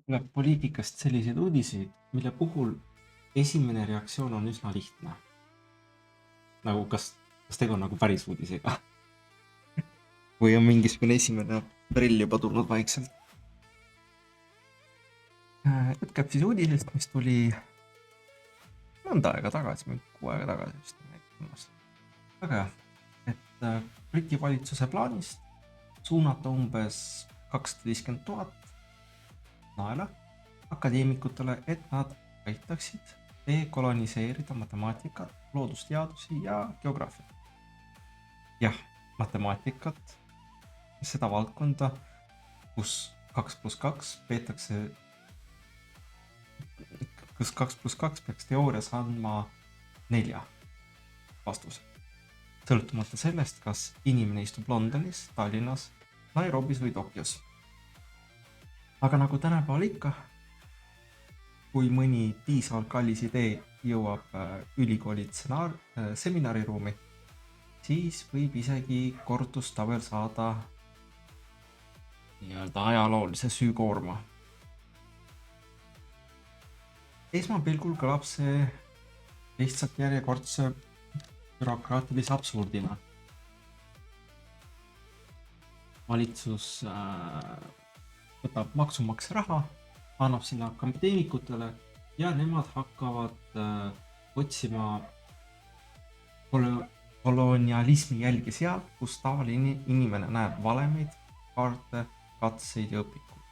tuleb poliitikast selliseid uudiseid, mille puhul esimene reaktsioon on üsna lihtne. Nagu kas tegu on nagu päris uudisega või on mingisugune esimene prill juba tulnud vaikselt. Jutt käib siis uudisest, mis tuli mõnda aega tagasi, mingi 6 aega tagasi vist. Väga hea, et Briti valitsuse plaanist suunata umbes 250 000 naela akadeemikutele, et nad aitaksid dekoloniseerida matemaatikat, loodusteadusi ja geograafiat. Jah, matemaatikat, seda valdkonda, kus 2 + 2 peetakse, kus 2 + 2 peaks teoorias andma 4 vastuse. Sõltumata sellest, kas inimene istub Londonis, Tallinnas, Nairobis või Tokyos. Aga nagu tänapäeval ikka, kui mõni piisavalt kallis idee jõuab ülikooli seminariruumi, siis võib isegi kordustabel saada nii-öelda ajaloolise süükoorma. Esmapilgul kõlab see lihtsalt järjekordse bürokraatilise absurdina. Valitsus võtab maksumaksja raha, annab sinna akadeemikutele ja nemad hakkavad otsima kolonialismi jälgi seal, kus tavaline inimene näeb valemeid, kaarte, katseid ja õpikuid.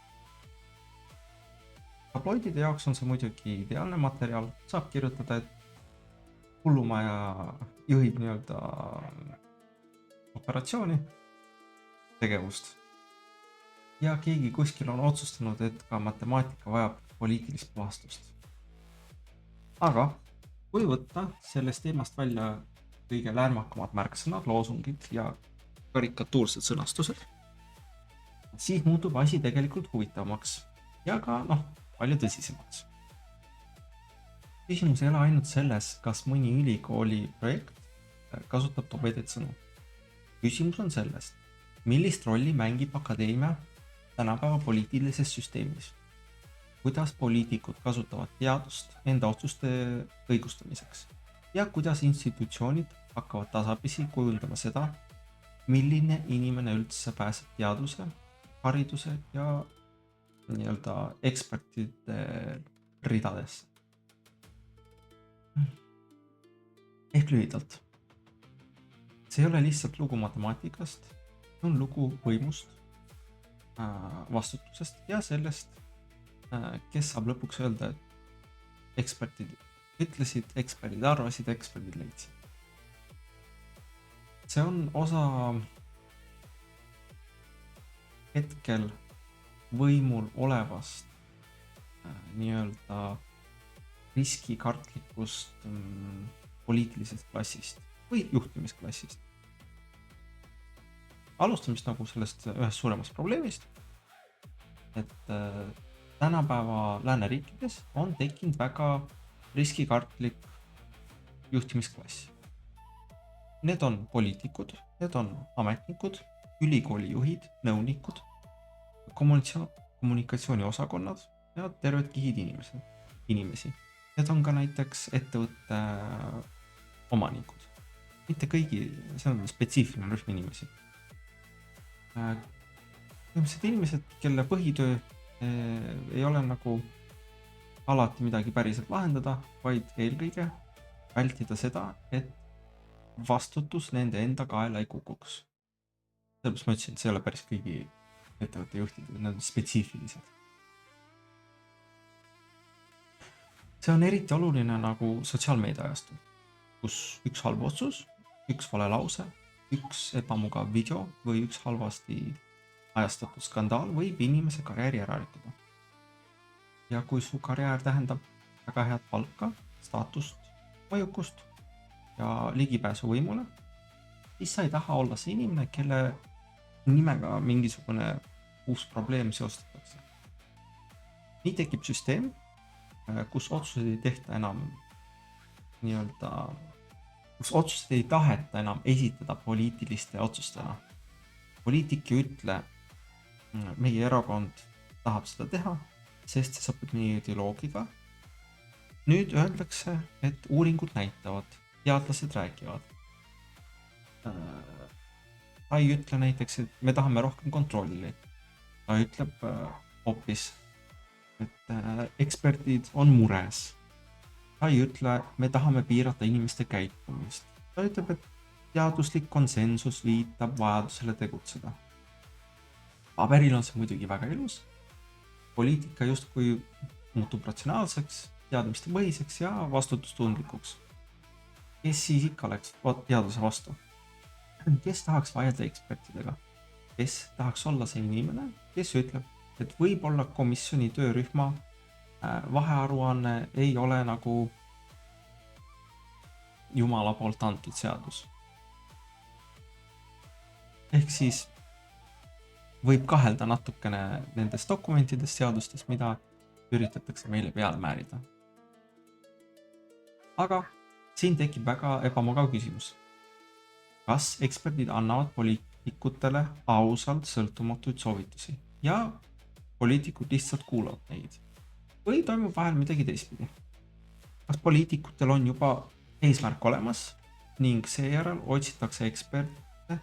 Tabloidide jaoks on see muidugi ideaalne materjal, saab kirjutada, et hullumaja juhib nii-öelda operatsiooni, tegevust. Ja keegi kuskil on otsustanud, et ka matemaatika vajab poliitilist vastust. Aga kui võtta sellest teemast välja kõige lärmakamad märksõnad, loosungid ja karikatuursed sõnastused, siis muutub asi tegelikult huvitavamaks ja ka palju tõsisemaks. Küsimus ei ole ainult selles, kas mõni ülikooli projekt kasutab tobedaid sõnu. Küsimus on sellest, millist rolli mängib akadeemia tänapäeva poliitilises süsteemis. Kuidas poliitikud kasutavad teadust enda otsuste õigustamiseks ja kuidas institutsioonid hakkavad tasapisi kujundama seda, milline inimene üldse pääseb teaduse, hariduse ja nii-öelda ekspertide ridadesse. Ehk lühidalt. See ei ole lihtsalt lugu matemaatikast, see on lugu võimust, vastutusest ja sellest, kes saab lõpuks öelda, et eksperdid ütlesid, eksperdid arvasid, eksperdid leidsid. See on osa hetkel võimul olevast nii-öelda riskikartlikust poliitilisest klassist või juhtimisklassist. Alustamist nagu sellest ühest suuremast probleemist, et tänapäeva lääneriikides on tekkinud väga riskikartlik juhtimisklass. Need on poliitikud, need on ametnikud, ülikoolijuhid, nõunikud, kommunikatsiooniosakonnad ja terved kihid inimesi. Need on ka näiteks ettevõtte omanikud. Mitte kõigi, see on spetsiifiline rühm inimesi. Inimesed inimesed, kelle põhitöö ei ole nagu alati midagi päriselt lahendada, vaid eelkõige vältida seda, et vastutus nende enda kaela ei kukuks. Sellepärast ma ütlesin, et see ei ole päris kõigi ettevõtte juhtid, need on spetsiifilised. See on eriti oluline nagu sotsiaalmeedia ajastul, kus üks halb otsus, üks vale lause, üks ebamugav video või üks halvasti ajastatud skandaal võib inimese karjääri ära rikkuda. Ja kui su karjäär tähendab väga head palka, staatust, mõjukust ja ligipääsu võimule, siis sa ei taha olla see inimene, kelle nimega mingisugune uus probleem seostatakse. Nii tekib süsteem, kus otsused ei tehta enam nii-öelda, kus otsused ei taheta enam esitada poliitiliste otsustena. Poliitik ei ütle, meie erakond tahab seda teha, sest see sobib meie ideoloogiga. Nüüd öeldakse, et uuringud näitavad, teadlased räägivad. Ta ei ütle näiteks, et me tahame rohkem kontrolli. Ta ütleb hoopis, et eksperdid on mures. Ta ei ütle, me tahame piirata inimeste käitumist. Ta ütleb, et teaduslik konsensus viitab vajadusele tegutseda. Paberil on see muidugi väga ilus. Poliitika justkui muutub ratsionaalseks, teadmiste põhiseks ja vastutustundlikuks. Kes siis ikka oleks teaduse vastu? Kes tahaks vaielda ekspertidega? Kes tahaks olla see inimene, kes ütleb, et võib-olla komisjoni töörühma vahearuanne ei ole nagu Jumala poolt antud seadus. Ehk siis võib kahelda natukene nendes dokumentides, seadustes, mida üritatakse meile peale määrida. Aga siin tekib väga ebamugav küsimus. Kas eksperdid annavad poliitikutele ausalt sõltumatuid soovitusi ja poliitikud lihtsalt kuulavad neid? Või toimub vahel midagi teistpidi? Kas poliitikutel on juba eesmärk olemas ning seejärel otsitakse eksperte,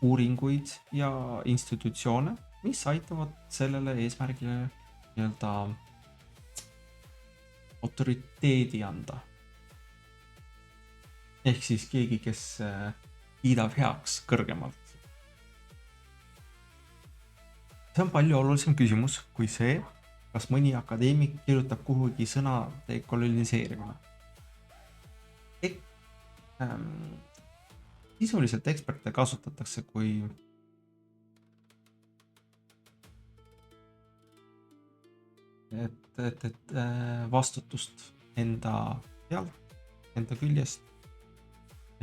uuringuid ja institutsioone, mis aitavad sellele eesmärgile nii-öelda autoriteedi anda? Ehk siis keegi, kes kiidab heaks kõrgemalt. See on palju olulisem küsimus kui see, kas mõni akadeemik kirjutab kuhugi sõna dekoloniseerimine. Sisuliselt eksperte kasutatakse kui vastutust enda pealt, enda küljest,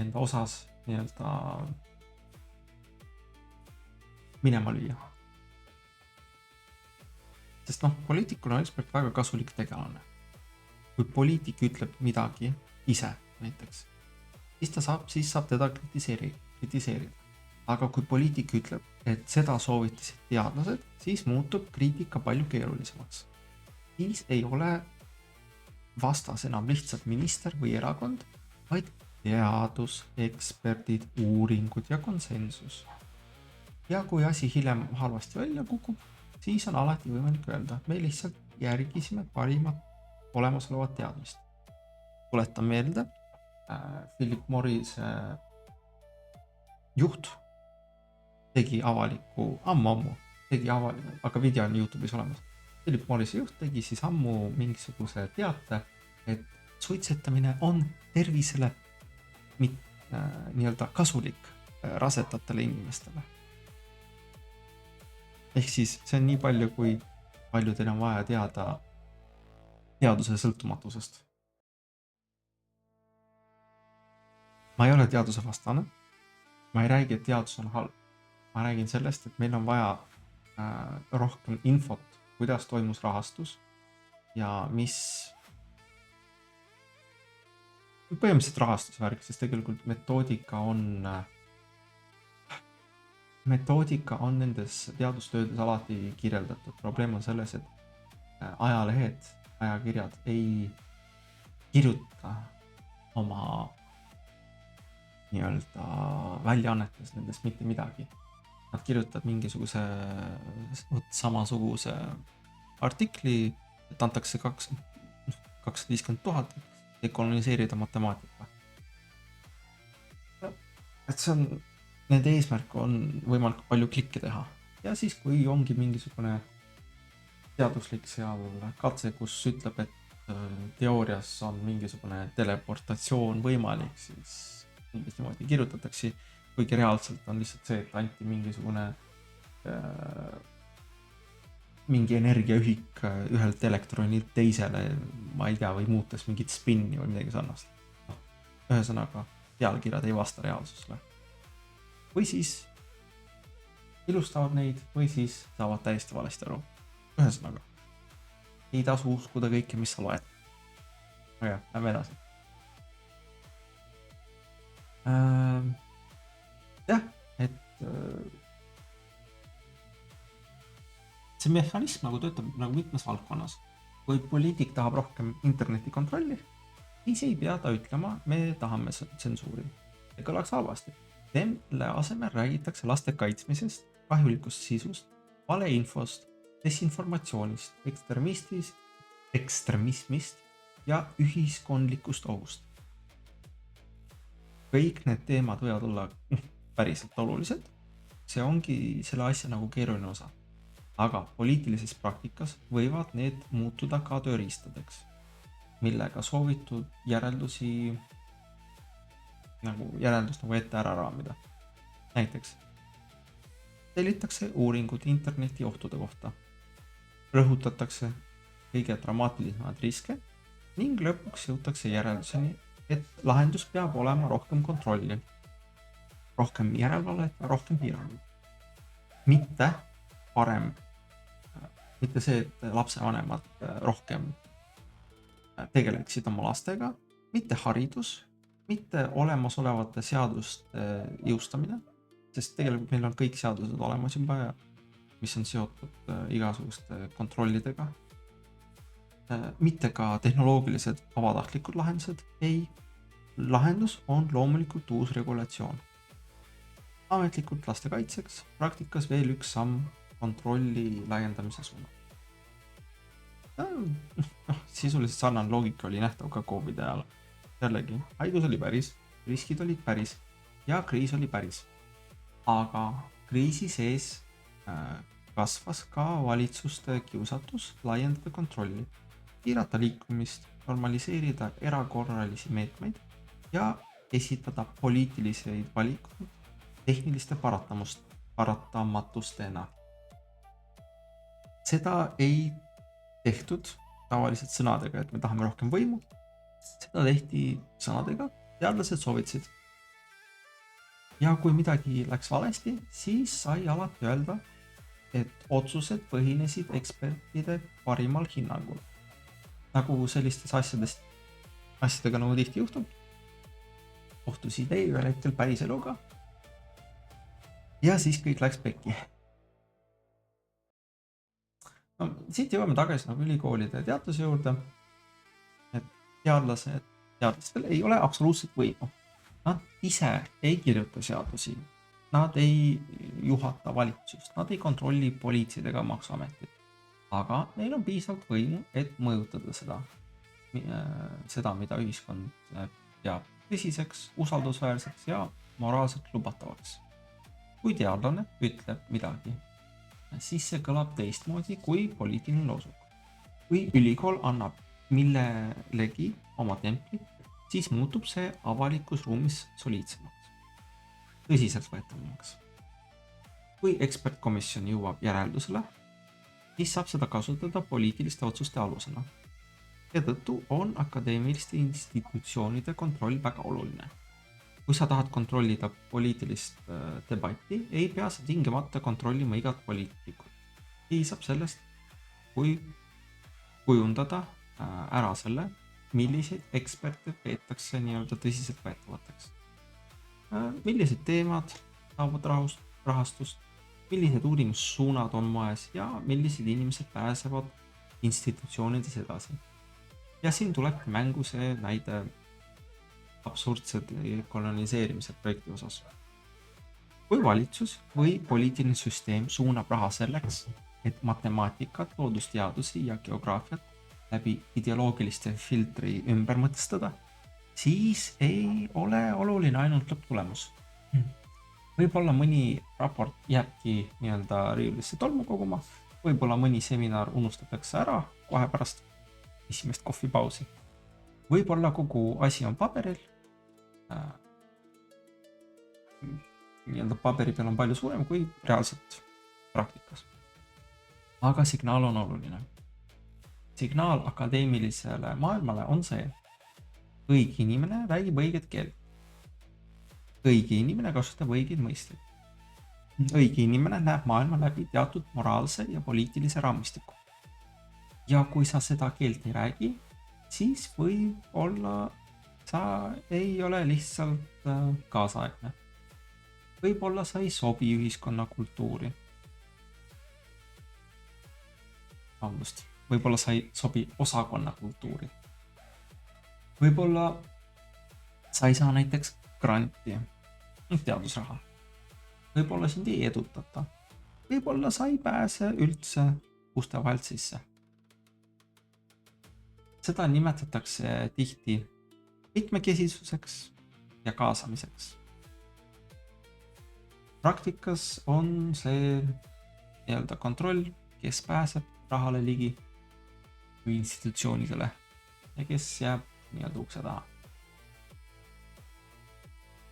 enda osas nii-öelda minema lüüa. Sest poliitikul on ekspert väga kasulik tegelane. Kui poliitik ütleb midagi ise näiteks, siis saab teda kritiseerida. Aga kui poliitik ütleb, et seda soovitasid teadlased, siis muutub kriitika palju keerulisemaks. Siis ei ole vastas enam lihtsalt minister või erakond, vaid teadus, eksperdid, uuringud ja konsensus. Ja kui asi hiljem halvasti välja kukub, siis on alati võimalik öelda, et me lihtsalt järgisime parimat olemasolevat teadmist. Tuletan meelde, Philip Morris juht tegi avaliku, aga video on YouTube'is olemas. Philip Morrise juht tegi siis ammu mingisuguse teate, et suitsetamine on tervisele nii-öelda kasulik rasedatele inimestele. Ehk siis see on nii palju, kui palju teil on vaja teada teaduse sõltumatusest. Ma ei ole teaduse vastane. Ma ei räägi, et teadus on halb. Ma räägin sellest, et meil on vaja rohkem infot, kuidas toimus rahastus ja mis põhimõtteliselt rahastusvärk, sest tegelikult metoodika on nendes teadustöödes alati kirjeldatud. Probleem on selles, et ajalehed, ajakirjad ei kirjuta oma nii-öelda väljaannetes nendest mitte midagi. Nad kirjutavad mingisuguse samasuguse artikli, et antakse 250 000 dekoloniseerida matemaatika. Et see on, nende eesmärk on võimalikult palju klikke teha. Ja siis, kui ongi mingisugune teaduslik seal katse, kus ütleb, et teoorias on mingisugune teleportatsioon võimalik, siis umbes niimoodi kirjutatakse, kuigi reaalselt on lihtsalt see, et anti mingisugune mingi energiaühik ühelt elektronilt teisele, ma ei tea, või muutes mingit spinni või midagi sarnast. Ühesõnaga, pealkirjad ei vasta reaalsusele. Või siis ilustavad neid, või siis saavad täiesti valesti aru. Ühesõnaga, ei tasu uskuda kõike, mis sa loed. Aga lähme edasi. Jah, et see mehhanism nagu töötab nagu mitmes valdkonnas. Kui poliitik tahab rohkem interneti kontrolli, siis ei pea ta ütlema, me tahame tsensuuri. See kõlaks halvasti. Selle asemel räägitakse laste kaitsmisest, kahjulikust sisust, valeinfost, desinformatsioonist, ekstremismist ja ühiskondlikust ohust. Kõik need teemad võivad olla päriselt olulised. See ongi selle asja nagu keeruline osa. Aga poliitilises praktikas võivad need muutuda ka tööriistadeks, millega soovitud järeldust nagu ette ära raamida. Näiteks tellitakse uuringud interneti ohtude kohta, rõhutatakse kõige dramaatilisemad riske ning lõpuks jõutakse järelduseni, et lahendus peab olema rohkem kontrolli, rohkem järelevalvet ja rohkem piiranguid. Mitte see, et lapsevanemad rohkem tegeleksid oma lastega, mitte haridus, mitte olemasolevate seaduste jõustamine, sest tegelikult meil on kõik seadused olemas juba ja mis on seotud igasuguste kontrollidega. Mitte ka tehnoloogilised vabatahtlikud lahendused, ei, lahendus on loomulikult uus regulatsioon. Ametlikult laste kaitseks, praktikas veel üks samm kontrolli laiendamise suunal. Sisuliselt sarnane loogika oli nähtav ka COVID ajal. Jällegi, haigus oli päris, riskid olid päris ja kriis oli päris. Aga kriisi sees kasvas ka valitsuste kiusatus laiendada kontrolli, piirata liikumist, normaliseerida erakorralisi meetmeid ja esitada poliitiliseid valikuid tehniliste paratamatustena. Seda ei tehtud tavaliselt sõnadega, et me tahame rohkem võimu. Seda tehti sõnadega, teadlased soovitasid. Ja kui midagi läks valesti, siis sai alati öelda, et otsused põhinesid ekspertide parimal hinnangul. Nagu sellistes asjadega nagu tihti juhtub. Kohtusid ühel hetkel päris eluga. Ja siis kõik läks pekki. No, siit jõuame tagasi nagu ülikoolide teadlase juurde, et teadlastel ei ole absoluutselt võimu. Nad ise ei kirjuta seadusi, nad ei juhata valitsust, nad ei kontrolli politseid ega maksuametit. Aga neil on piisavalt võimu, et mõjutada seda, mida ühiskond peab tõsiseks, usaldusväärseks ja moraalselt lubatavaks. Kui teadlane ütleb midagi, siis see kõlab teistmoodi kui poliitiline loosung. Kui ülikool annab millelegi oma templi, siis muutub see avalikus ruumis soliidsemaks, tõsiselt võetavamaks. Kui ekspertkomisjon jõuab järeldusele, siis saab seda kasutada poliitiliste otsuste alusena. Ja tõttu on akadeemiliste institutsioonide kontroll väga oluline. Kui sa tahad kontrollida poliitilist debatti, ei pea sa tingimata kontrollima igat poliitikut. Piisab sellest, kui kujundada ära selle, milliseid eksperte peetakse nii-öelda tõsiselt võetavateks. Millised teemad saavad rahastust, millised uurimussuunad on moes ja millised inimesed pääsevad institutsioonides edasi. Ja siin tuleb mängu see näide absurdsed koloniseerimise projekti osas. Kui valitsus või poliitiline süsteem suunab raha selleks, et matemaatikat, loodusteadusi ja geograafiat läbi ideoloogiliste filtri ümber mõtestada, siis ei ole oluline ainult lõpptulemus. Võib-olla mõni raport jääbki nii-öelda riiulisse tolmu koguma, võib-olla mõni seminar unustatakse ära kohe pärast esimest kohvipausi. Võib-olla kogu asi on paberil, nii-öelda paberi peal on palju suurem kui reaalselt praktikas. Aga signaal on oluline. Signaal akadeemilisele maailmale on see, õige inimene räägib õiget keelt. Õige inimene kasutab õigeid mõisteid. Õige inimene näeb maailma läbi teatud moraalse ja poliitilise raamistiku. Ja kui sa seda keelt ei räägi, siis võib-olla sa ei ole lihtsalt kaasaegne. Võib-olla sa ei sobi ühiskonna kultuuri. võib-olla sa ei sobi osakonna kultuuri. Võib-olla sa ei saa näiteks granti, teadusraha. Võib-olla sind ei edutata. Võib-olla sa ei pääse üldse uste vahelt sisse. Seda nimetatakse tihti mitmekesisuseks ja kaasamiseks. Praktikas on see nii-öelda kontroll, kes pääseb rahale ligi või institutsioonidele ja kes jääb nii-öelda ukse taha.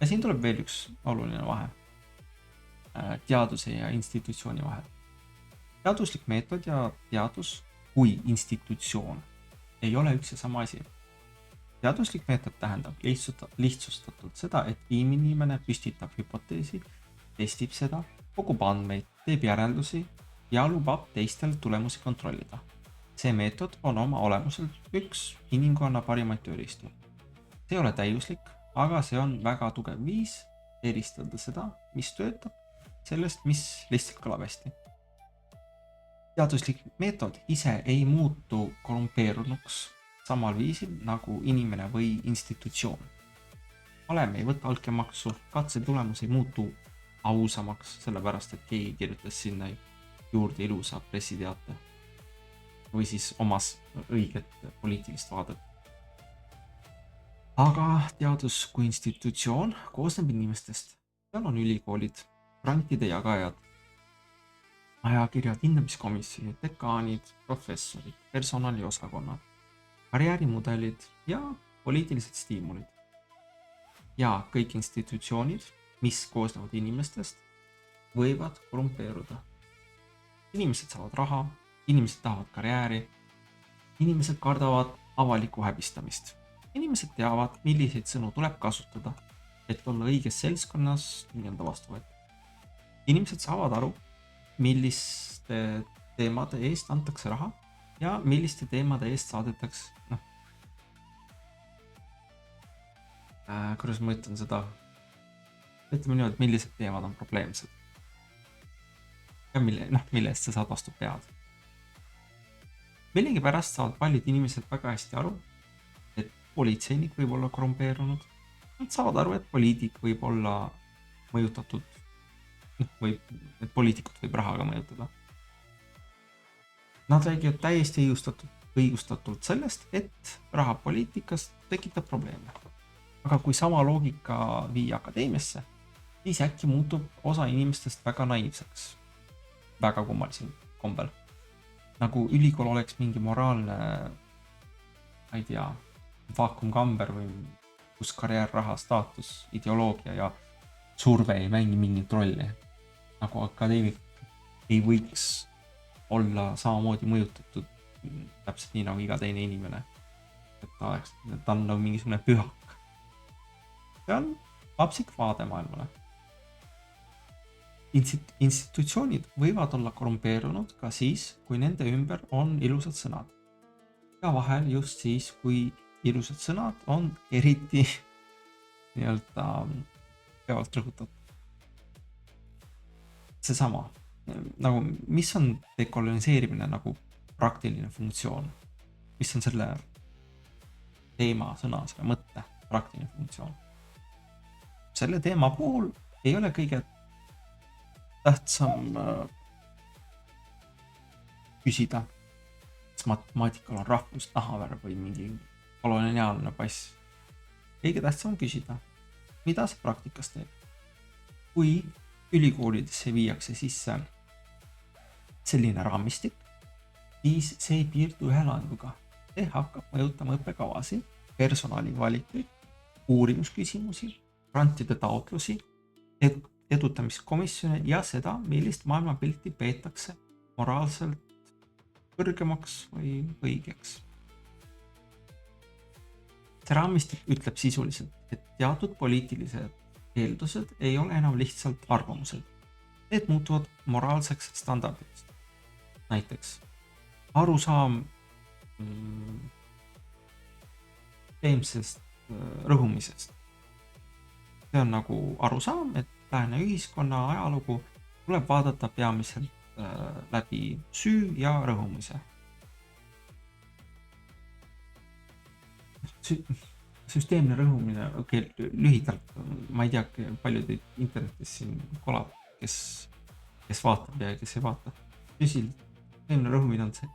Ja siin tuleb veel üks oluline vahe teaduse ja institutsiooni vahel. Teaduslik meetod ja teadus kui institutsioon ei ole üks ja sama asi. Teaduslik meetod tähendab lihtsustatult seda, et inimene püstitab hüpoteesi, testib seda, kogub andmeid, teeb järeldusi ja lubab teistel tulemusi kontrollida. See meetod on oma olemuselt üks inimkonna parimaid tööriistu. See ei ole täiuslik, aga see on väga tugev viis eristada seda, mis töötab, sellest, mis lihtsalt kõlab hästi. Teaduslik meetod ise ei muutu korrumpeerunuks samal viisil nagu inimene või institutsioon. Valem ei võta altkäemaksu, katse tulemus ei muutu ausamaks, sellepärast et keegi kirjutas sinna juurde ilusa pressiteate või siis omas õiget poliitilist vaadet. Aga teadus kui institutsioon koosneb inimestest. Seal on ülikoolid, grantide jagajad, ajakirjad, hindamiskomisjonid, dekaanid, professorid, personaliosakonnad, karjäärimudelid ja poliitilised stiimulid. Ja kõik institutsioonid, mis koosnevad inimestest, võivad korrumpeeruda. Inimesed saavad raha, inimesed tahavad karjääri, inimesed kardavad avalikku häbistamist. Inimesed teavad, milliseid sõnu tuleb kasutada, et olla õiges seltskonnas nii-öelda vastu võetud. Inimesed saavad aru, milliste teemade eest antakse raha ja milliste teemade eest saadetakse, kuidas ma ütlen seda, ütleme niimoodi, et millised teemad on probleemsed ja mille eest sa saad vastu pead. Millegipärast saavad paljud inimesed väga hästi aru, et politseinik võib olla korrumpeerunud. Nad saavad aru, et poliitik võib olla mõjutatud või et poliitikut võib rahaga mõjutada. Nad räägivad täiesti õigustatult sellest, et raha poliitikast tekitab probleeme. Aga kui sama loogika viia akadeemiasse, siis äkki muutub osa inimestest väga naiivseks. Väga kummalisel kombel. Nagu ülikool oleks mingi moraalne, ma ei tea, vaakumkamber või kus karjäär, raha, staatus, ideoloogia ja surve ei mängi mingit rolli. Nagu akadeemik ei võiks olla samamoodi mõjutatud täpselt nii nagu iga teine inimene. Et ta on nagu mingisugune pühak. See on lapsik vaade maailmale. Institutsioonid võivad olla korrumpeerunud ka siis, kui nende ümber on ilusad sõnad. Ja vahel just siis, kui ilusad sõnad on eriti nii-öelda peavalt rõhutatud. Seesama, nagu mis on dekoloniseerimine nagu praktiline funktsioon? Mis on selle teema, sõna, selle mõtte praktiline funktsioon? Selle teema puhul ei ole kõige tähtsam küsida, kas matemaatikal on rahvus, nahavärv või mingi koloniaalne pass. Kõige tähtsam on küsida, mida see praktikas teeb. Kui ülikoolidesse viiakse sisse selline raamistik, siis see ei piirdu ühe laenguga. See hakkab mõjutama õppekavasi, personali valikuid, uurimusküsimusi, grantide taotlusi, edutamiskomisjone ja seda, millist maailmapilti peetakse moraalselt kõrgemaks või õigeks. See raamistik ütleb sisuliselt, et teatud poliitilised eeldused ei ole enam lihtsalt arvamused. Need muutuvad moraalseks standardiks. Näiteks arusaam teemsest rõhumisest. See on nagu arusaam, et lääne ühiskonna ajalugu tuleb vaadata peamiselt läbi süü ja rõhumise. süsteemne rõhumine, lühidalt, ma ei tea, palju teid internetis siin kolab, kes vaatab ja kes ei vaata. Süsteemne rõhumine on see,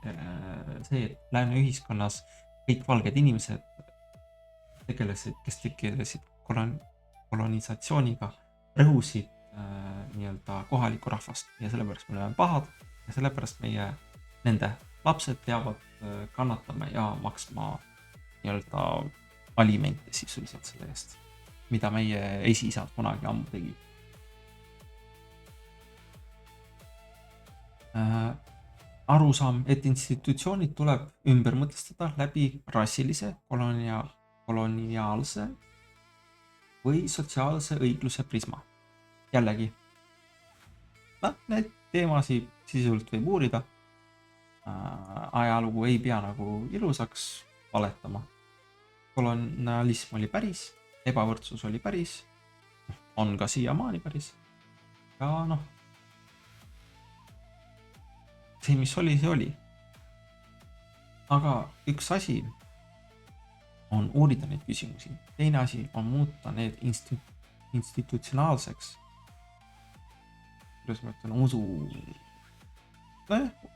et lääne ühiskonnas kõik valged inimesed kes tegelesid kolonisatsiooniga, rõhusid nii-öelda kohalikku rahvast ja sellepärast me oleme pahad ja sellepärast nende lapsed peavad kannatama ja maksma nii-öelda alimente sisuliselt selle eest, mida meie esiisad kunagi ammu tegid. Arusaam, et institutsioonid tuleb ümber mõtestada läbi rassilise, koloniaalse või sotsiaalse õigluse prisma. Jällegi, need teemasid sisuliselt võib uurida. Ajalugu ei pea nagu ilusaks valetama. Kolonialism oli päris, ebavõrdsus oli päris, on ka siiamaani päris. Ja see, mis oli, see oli. Aga üks asi on uurida neid küsimusi. Teine asi on muuta need institutsionaalseks, kuidas ma ütlen,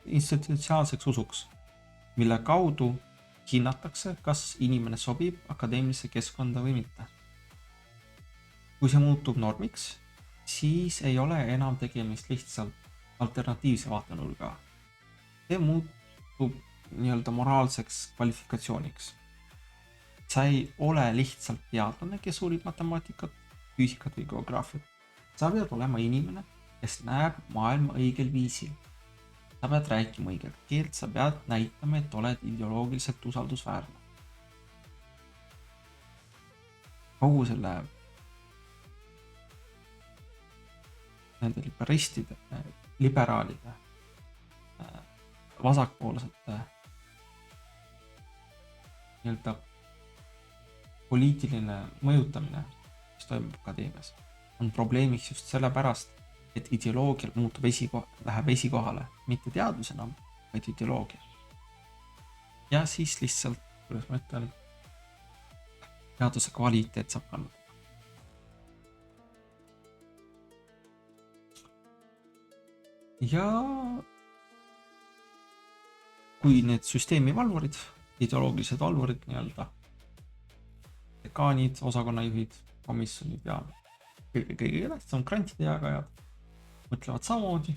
institutsionaalseks usuks, mille kaudu hinnatakse, kas inimene sobib akadeemilisse keskkonda või mitte. Kui see muutub normiks, siis ei ole enam tegemist lihtsalt alternatiivse vaatenurga. See muutub nii-öelda moraalseks kvalifikatsiooniks. Sa ei ole lihtsalt teadlane, kes uurib matemaatikat, füüsikat või geograafiat. Sa pead olema inimene, kes näeb maailma õigel viisil. Sa pead rääkima õigelt keelt, sa pead näitama, et oled ideoloogiliselt usaldusväärne. Kogu selle nende liberaalide, vasakpoolsete nii-öelda poliitiline mõjutamine, mis toimub akadeemias, on probleemiks just sellepärast, et ideoloogial muutub läheb esikohale, mitte teadus enam, vaid ideoloogia. Ja siis lihtsalt, kuidas ma ütlen, teaduse kvaliteet saab kannatada. Ja kui need süsteemi valvurid, ideoloogilised valvurid nii-öelda, dekaanid, osakonnajuhid, komisjonid ja kõige tähtsam grantide jagajad mõtlevad samamoodi,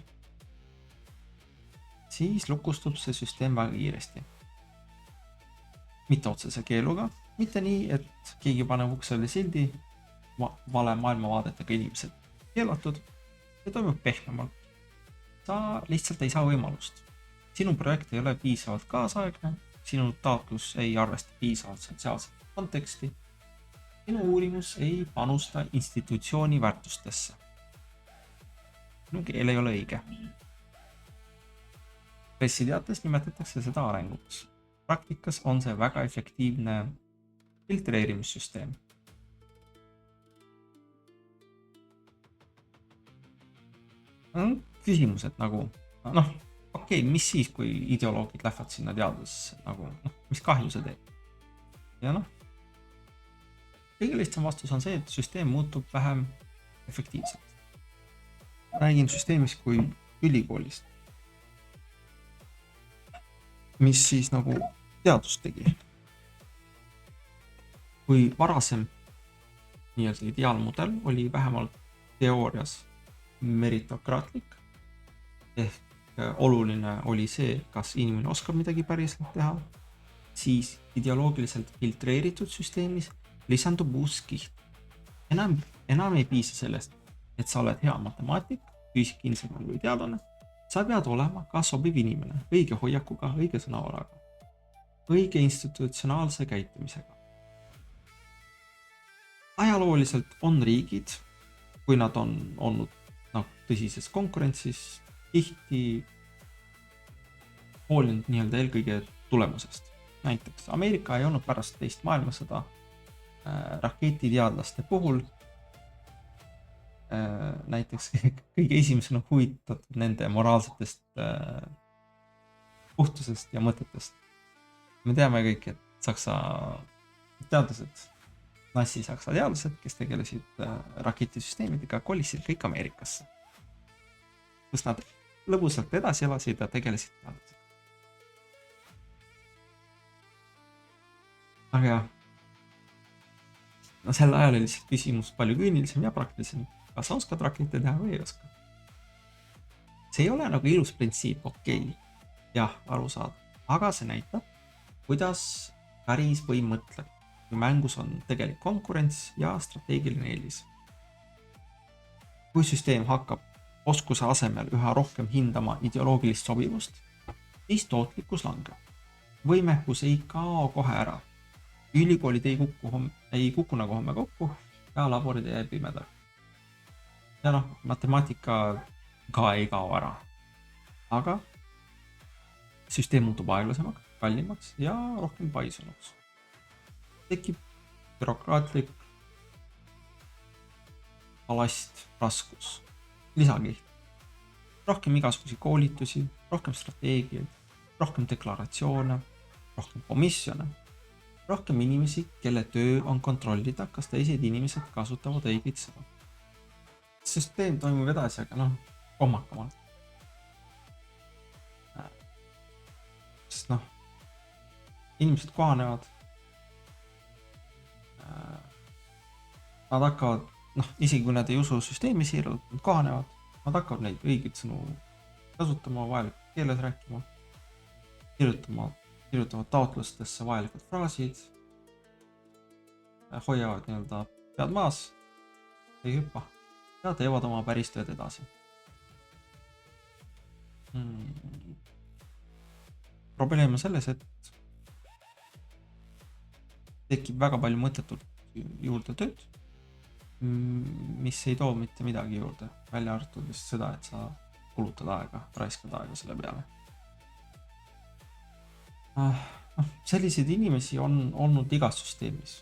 siis lukustub see süsteem väga kiiresti. Mitte otsese keeluga, mitte nii, et keegi paneb uksele sildi vale maailmavaadetega inimesed keelatud, see toimub pehmemalt. Sa lihtsalt ei saa võimalust. Sinu projekt ei ole piisavalt kaasaegne, sinu taotlus ei arvesta piisavalt sotsiaalset konteksti, sinu uurimus ei panusta institutsiooni väärtustesse. Sinu keel ei ole õige. Pressiteates nimetatakse seda arenguks. Praktikas on see väga efektiivne filtreerimissüsteem. Küsimused nagu, okei, mis siis, kui ideoloogid lähevad sinna teadusesse, mis kahju see teeb? Ja kõige lihtsam vastus on see, et süsteem muutub vähem efektiivselt. Räägin süsteemist kui ülikoolist, mis siis nagu teadust tegi. Kui varasem nii-öelda ideaalmudel oli vähemalt teoorias meritokraatlik, ehk oluline oli see, kas inimene oskab midagi päriselt teha, siis ideoloogiliselt filtreeritud süsteemis lisandub uus kiht. Enam ei piisa sellest, et sa oled hea matemaatik, füüsik, insener või teadlane. Sa pead olema ka sobiv inimene, õige hoiakuga, õige sõnavaraga, õige institutsionaalse käitumisega. Ajalooliselt on riigid, kui nad on olnud tõsises konkurentsis, tihti hoolinud nii-öelda eelkõige tulemusest. Näiteks Ameerika ei olnud pärast teist maailmasõda raketiteadlaste puhul näiteks kõige esimesena huvitatud nende moraalsetest puhtusest ja mõtetest. Me teame kõik, et Saksa teadlased, nassi-saksa teadlased, kes tegelesid raketisüsteemidega, kolisid kõik Ameerikasse, kus nad lõbusalt edasi elasid ja tegelesid teadlasega. Aga jah, no sel ajal oli lihtsalt küsimus palju küünilisem ja praktilisem, kas oskad rakette teha või ei oska. See ei ole nagu ilus printsiip, okei, jah, aru saada, aga see näitab, kuidas päris võim mõtleb, kui mängus on tegelik konkurents ja strateegiline eelis. Kui süsteem hakkab oskuse asemel üha rohkem hindama ideoloogilist sobivust, siis tootlikkus langeb. Võimekus ei kao kohe ära. Ülikoolid ei kuku nagu homme kokku ja laborid ei pimeda. Ja noh, matemaatika ka ei kao ära. Aga süsteem muutub aeglasemaks, kallimaks ja rohkem paisunuks. Tekib bürokraatlik alast, raskus, lisakiht. Rohkem igasugusi koolitusi, rohkem strateegiaid, rohkem deklaratsioone, rohkem komisjone, rohkem inimesi, kelle töö on kontrollida, kas teised inimesed kasutavad õigeid sõnu. Süsteem toimub edasi, aga noh, kohmakamalt. Sest noh, inimesed kohanevad. Nad hakkavad, noh, isegi kui nad ei usu süsteemi siiralt, nad kohanevad. Nad hakkavad neid õigeid sõnu kasutama, vajalikud keeles rääkima, kirjutavad taotlustesse vajalikud fraasid, hoiavad nii-öelda pead maas, ei hüppa ja teevad oma päris tööd edasi. Probleem on selles, et tekib väga palju mõttetult juurde tööd, mis ei too mitte midagi juurde, välja arvatud vist seda, et sa kulutad aega, raiskad aega selle peale. Selliseid inimesi on olnud igas süsteemis.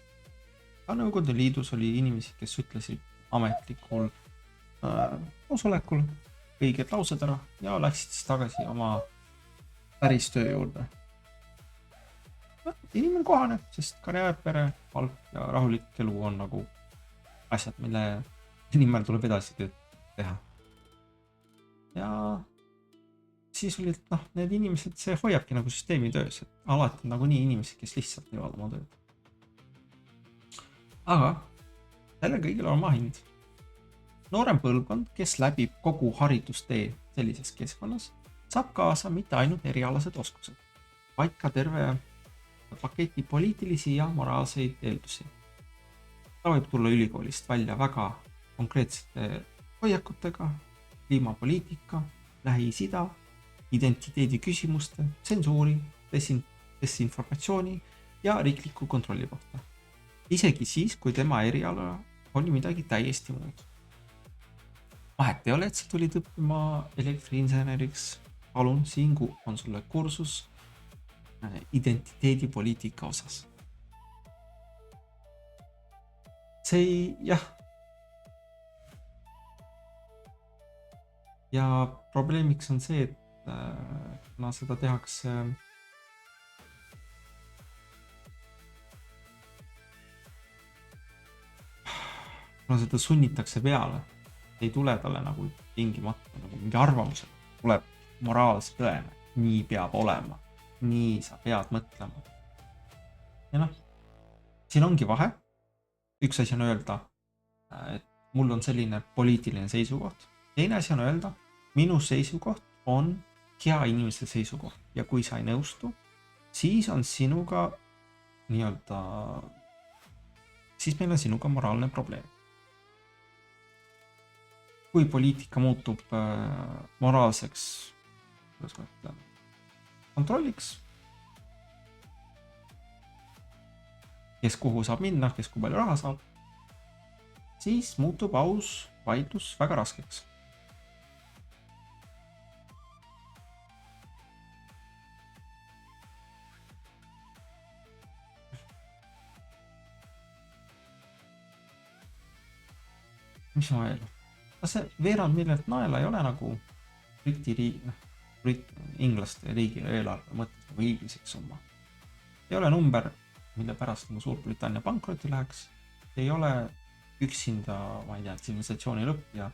Ka Nõukogude Liidus oli inimesi, kes ütlesid ametlikul osolekul õiged laused ära ja läksid siis tagasi oma päris töö juurde. Inimene kohaneb, sest karjäär, pere, palk ja rahulik elu on nagu asjad, mille nimel tuleb edasi tööd teha. Ja siis olid need inimesed, see hoiabki nagu süsteemi töös, et alati on nagu nii inimesi, kes lihtsalt teevad oma tööd. Aga selle kõigil on oma hind. Noorem põlvkond, kes läbib kogu haridustee sellises keskkonnas, saab kaasa mitte ainult erialased oskused, vaid ka terve paketi poliitilisi ja moraalseid eeldusi. Ta võib tulla ülikoolist välja väga konkreetsete hoiakutega, kliimapoliitika, Lähis-Ida, identiteedi küsimuste, tsensuuri, desinformatsiooni ja riikliku kontrolli kohta. Isegi siis, kui tema eriala oli midagi täiesti muud. Vahet ei ole, et sa tulid õppima elektriinseneriks. Palun, siin on sulle kursus identiteedipoliitika osas. See jah. Ja probleemiks on see, et kuna seda tehakse seda sunnitakse peale, ei tule talle nagu tingimata nagu mingi arvamusel, tuleb moraalse tõene, nii peab olema, nii sa pead mõtlema. Ja siin ongi vahe. Üks asi on öelda, et mul on selline poliitiline seisukoht. Teine asi on öelda, minu seisukoht on hea inimese seisukoht ja kui sa ei nõustu, siis on sinuga nii-öelda, siis meil on sinuga moraalne probleem. Kui poliitika muutub moraalseks kontrolliks, kes kuhu saab minna, kes kui palju raha saab, siis muutub aus vaidlus väga raskeks. Mis ma veel? See veerand miljardit naela ei ole nagu inglaste riigi eelarve mõttes nagu hiiglaslik summa. Ei ole number, mille pärast nagu Suurbritannia pankrotti läheks, ei ole üksinda, ma ei tea, tsivilisatsiooni lõpp ja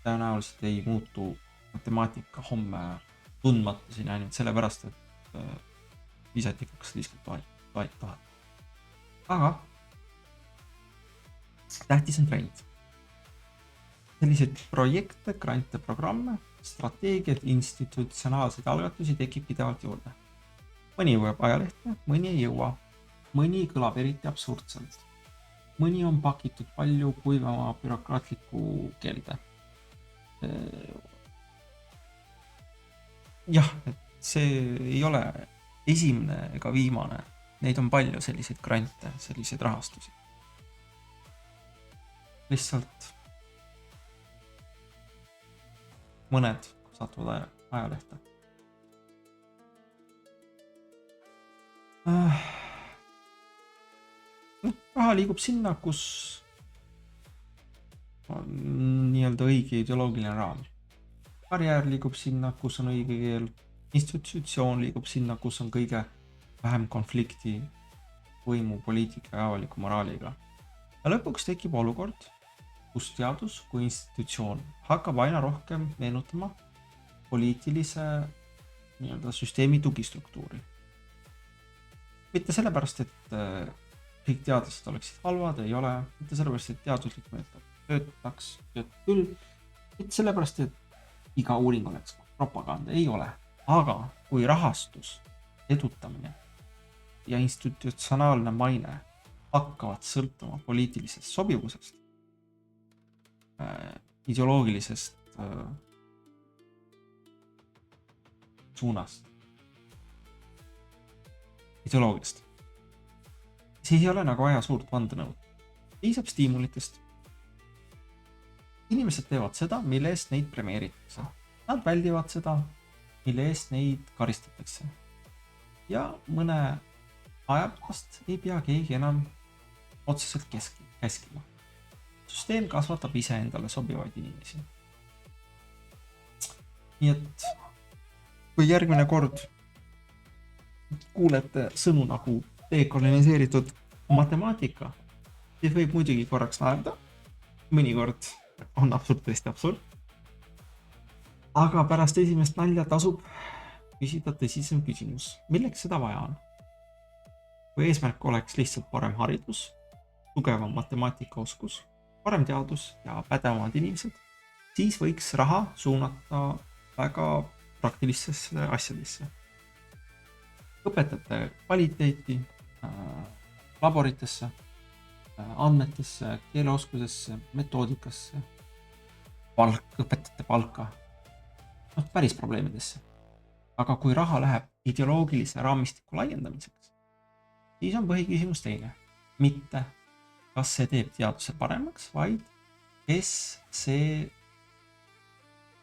tõenäoliselt ei muutu matemaatika homme tundmatu siin ainult sellepärast, et visati 250 000. Aga tähtis on trend. Selliseid projekte, grante, programme, strateegiad, institutsionaalseid algatusi tekib pidevalt juurde. Mõni jõuab ajalehte, mõni ei jõua. Mõni kõlab eriti absurdselt. Mõni on pakitud palju kuivama bürokraatliku keelde. Jah, et see ei ole esimene ega viimane. Neid on palju selliseid grante, selliseid rahastusi. Lihtsalt mõned satuvad ajalehte. Raha liigub sinna, kus on nii-öelda õige ideoloogiline raam. Karjäär liigub sinna, kus on õige keel. Institutsioon liigub sinna, kus on kõige vähem konflikti võimu, poliitika ja avaliku moraaliga. Ja lõpuks tekib olukord, kus teadus kui institutsioon hakkab aina rohkem meenutama poliitilise nii-öelda süsteemi tugistruktuuri. Mitte sellepärast, et kõik teadlased oleksid halvad, ei ole. Mitte sellepärast, et teaduslik meetod töötaks küll. Mitte sellepärast, et iga uuring oleks propaganda, ei ole. Aga kui rahastus, edutamine ja institutsionaalne maine hakkavad sõltuma poliitilisest sobivusest, ideoloogilisest suunast, ideoloogiast, siis ei ole nagu vaja suurt vandenõud. Piisab stiimulitest. Inimesed teevad seda, mille eest neid premeeritakse. Nad väldivad seda, mille eest neid karistatakse. Ja mõne aja pärast ei pea keegi enam otseselt käskima. Süsteem kasvatab ise endale sobivaid inimesi. Nii et kui järgmine kord kuulete sõnu nagu dekoloniseeritud matemaatika, siis võib muidugi korraks naerda. Mõnikord on absurd tõesti absurd. Aga pärast esimest nalja tasub küsida tõsisem küsimus. Milleks seda vaja on? Kui eesmärk oleks lihtsalt parem haridus, tugevam matemaatikaoskus, parem teadus ja pädevamad inimesed, siis võiks raha suunata väga praktilistesse asjadesse. Õpetajate kvaliteeti, laboritesse, andmetesse, keeleoskusesse, metoodikasse, õpetajate palka, päris probleemidesse. Aga kui raha läheb ideoloogilise raamistiku laiendamiseks, siis on põhiküsimus teine. Mitte, kas see teeb teaduse paremaks, vaid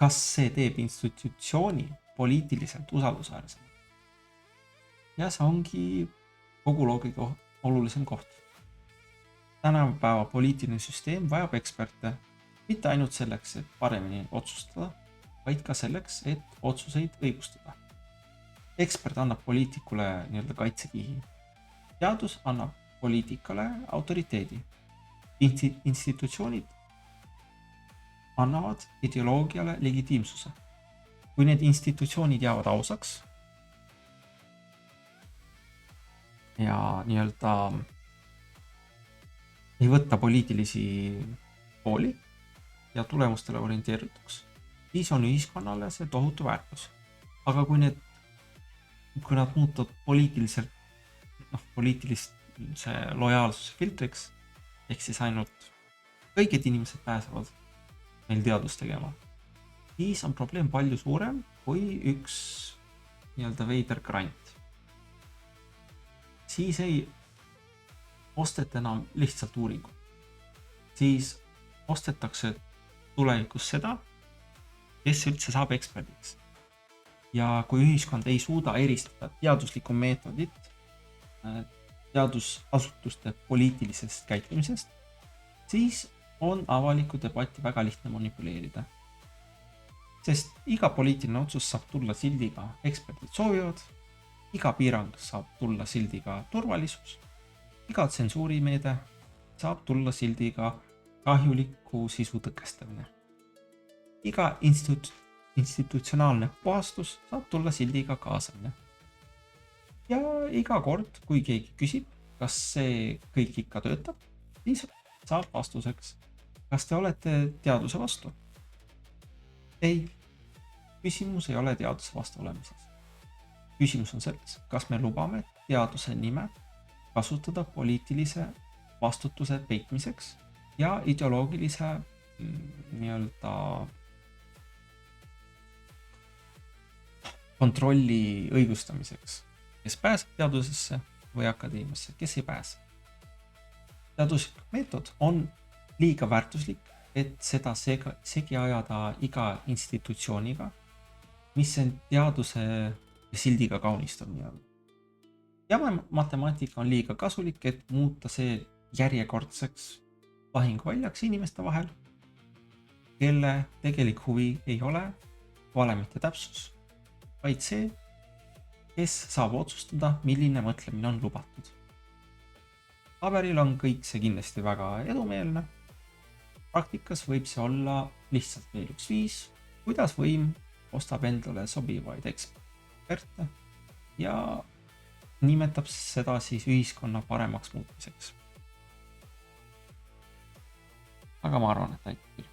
kas see teeb institutsiooni poliitiliselt usaldusväärsem. Ja see ongi kogu loogika olulisem koht. Tänapäeva poliitiline süsteem vajab eksperte, mitte ainult selleks, et paremini otsustada, vaid ka selleks, et otsuseid õigustada. Ekspert annab poliitikule nii-öelda kaitsekihi. Teadus annab poliitikale autoriteedi. Institutsioonid annavad ideoloogiale legitiimsuse. Kui need institutsioonid jäävad ausaks ja nii-öelda ei võtta poliitilisi pooli ja tulemustele orienteerituks, siis on ühiskonnale see tohutu väärtus. Aga kui nad muutuvad poliitilise lojaalsuse filtriks, ehk siis ainult kõiged inimesed pääsevad meil teadust tegema, siis on probleem palju suurem kui üks nii-öelda veider grant. Siis ei osteta enam lihtsalt uuringut. Siis ostetakse tulevikus seda, kes üldse saab eksperdiks. Ja kui ühiskond ei suuda eristada teaduslikku meetodit teadusasutuste poliitilisest käitumisest, siis on avalikku debatti väga lihtne manipuleerida. Sest iga poliitiline otsus saab tulla sildiga eksperdid soovivad, iga piirang saab tulla sildiga turvalisus iga tsensuurimeede saab tulla sildiga kahjuliku sisu tõkestamine. Iga institutsionaalne puhastus saab tulla sildiga kaasamine. Ja iga kord, kui keegi küsib, kas see kõik ikka töötab, siis saab vastuseks, kas te olete teaduse vastu? Ei, küsimus ei ole teaduse vastu olemises. Küsimus on selles, kas me lubame teaduse nime kasutada poliitilise vastutuse peitmiseks ja ideoloogilise kontrolli õigustamiseks. Kes pääseb teadusesse või akadeemiasse, kes ei pääse. Teaduslik meetod on liiga väärtuslik, et seda segi ajada iga institutsiooniga, mis on teaduse sildiga kaunistamine. Ja matemaatika on liiga kasulik, et muuta see järjekordseks lahinguväljaks inimeste vahel, kelle tegelik huvi ei ole valemite täpsus, vaid see, kes saab otsustada, milline mõtlemine on lubatud. Paberil on kõik see kindlasti väga edumeelne. Praktikas võib see olla lihtsalt veel üks viis, kuidas võim ostab endale sobivaid eksperte ja nimetab seda siis ühiskonna paremaks muutmiseks. Aga ma arvan, et aitab küll.